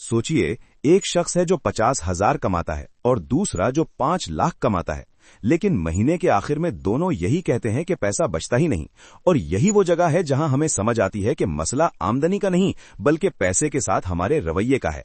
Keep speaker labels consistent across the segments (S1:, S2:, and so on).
S1: सोचिए, एक शख्स है जो 50,000 कमाता है और दूसरा जो 5 लाख कमाता है, लेकिन महीने के आखिर में दोनों यही कहते हैं कि पैसा बचता ही नहीं। और यही वो जगह है जहां हमें समझ आती है कि मसला आमदनी का नहीं बल्कि पैसे के साथ हमारे रवैये का है।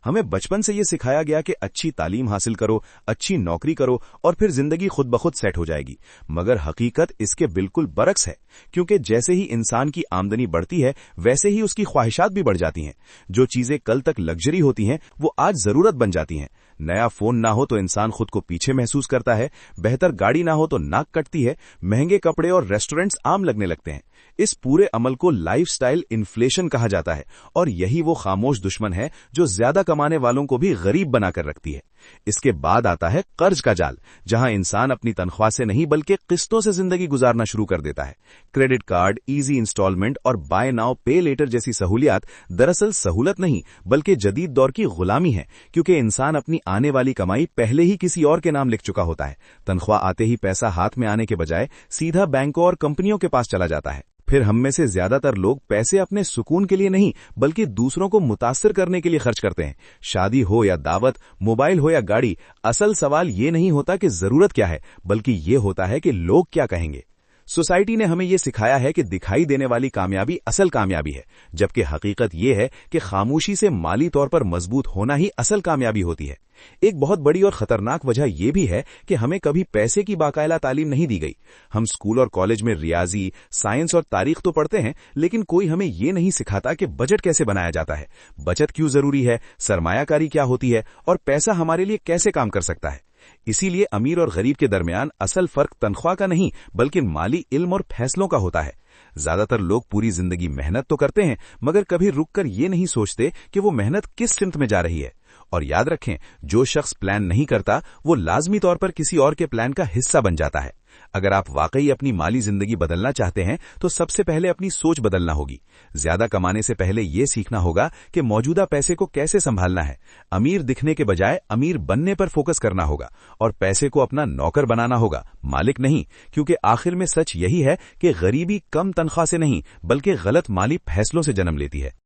S1: हमें बचपन से ये सिखाया गया कि अच्छी तालीम हासिल करो, अच्छी नौकरी करो और फिर जिंदगी खुद ब खुद सेट हो जाएगी। मगर हकीकत इसके बिल्कुल बरक्स है, क्योंकि जैसे ही इंसान की आमदनी बढ़ती है वैसे ही उसकी ख्वाहिशात भी बढ़ जाती हैं। जो चीजें कल तक लग्जरी होती हैं वो आज जरूरत बन जाती हैं। नया फोन ना हो तो इंसान खुद को पीछे महसूस करता है, बेहतर गाड़ी ना हो तो नाक कटती है, महंगे कपड़े और रेस्टोरेंट्स आम लगने लगते हैं। इस पूरे अमल को लाइफस्टाइल इन्फ्लेशन कहा जाता है और यही वो खामोश दुश्मन है जो ज्यादा कमाने वालों को भी गरीब बनाकर रखती है। इसके बाद आता है कर्ज का जाल, जहां इंसान अपनी तनख्वाह से नहीं बल्कि किस्तों से जिंदगी गुजारना शुरू कर देता है। क्रेडिट कार्ड, इजी इंस्टॉलमेंट और बाय नाउ पे लेटर जैसी सहूलियात दरअसल सहूलत नहीं बल्कि जदीद दौर की गुलामी है, क्योंकि इंसान अपनी आने वाली कमाई पहले ही किसी और के नाम लिख चुका होता है। तनख्वाह आते ही पैसा हाथ में आने के बजाय सीधा बैंकों और कंपनियों के पास चला जाता है। फिर हम में से ज्यादातर लोग पैसे अपने सुकून के लिए नहीं बल्कि दूसरों को मुतासिर करने के लिए खर्च करते हैं। शादी हो या दावत, मोबाइल हो या गाड़ी, असल सवाल ये नहीं होता कि जरूरत क्या है बल्कि ये होता है कि लोग क्या कहेंगे। सोसाइटी ने हमें यह सिखाया है कि दिखाई देने वाली कामयाबी असल कामयाबी है, जबकि हकीकत यह है कि खामोशी से माली तौर पर मजबूत होना ही असल कामयाबी होती है। एक बहुत बड़ी और खतरनाक वजह यह भी है कि हमें कभी पैसे की बाकायदा तालीम नहीं दी गई। हम स्कूल और कॉलेज में रियाजी, साइंस और तारीख तो पढ़ते हैं, लेकिन कोई हमें यह नहीं सिखाता कि बजट कैसे बनाया जाता है, बचत क्यों जरूरी है, सरमायाकारी क्या होती है और पैसा हमारे लिए कैसे काम कर सकता है। इसीलिए अमीर और गरीब के दरमियान असल फर्क तनख्वाह का नहीं बल्कि माली इल्म और फैसलों का होता है। ज्यादातर लोग पूरी जिंदगी मेहनत तो करते हैं मगर कभी रुककर ये नहीं सोचते कि वो मेहनत किस सिमत में जा रही है। और याद रखें, जो शख्स प्लान नहीं करता वो लाजमी तौर पर किसी और के प्लान का हिस्सा बन जाता है। अगर आप वाकई अपनी माली जिंदगी बदलना चाहते हैं तो सबसे पहले अपनी सोच बदलना होगी। ज्यादा कमाने से पहले ये सीखना होगा कि मौजूदा पैसे को कैसे संभालना है। अमीर दिखने के बजाय अमीर बनने पर फोकस करना होगा और पैसे को अपना नौकर बनाना होगा, मालिक नहीं, क्योंकि आखिर में सच यही है कि गरीबी कम तनख्वाह से नहीं बल्कि गलत माली फैसलों से जन्म लेती है।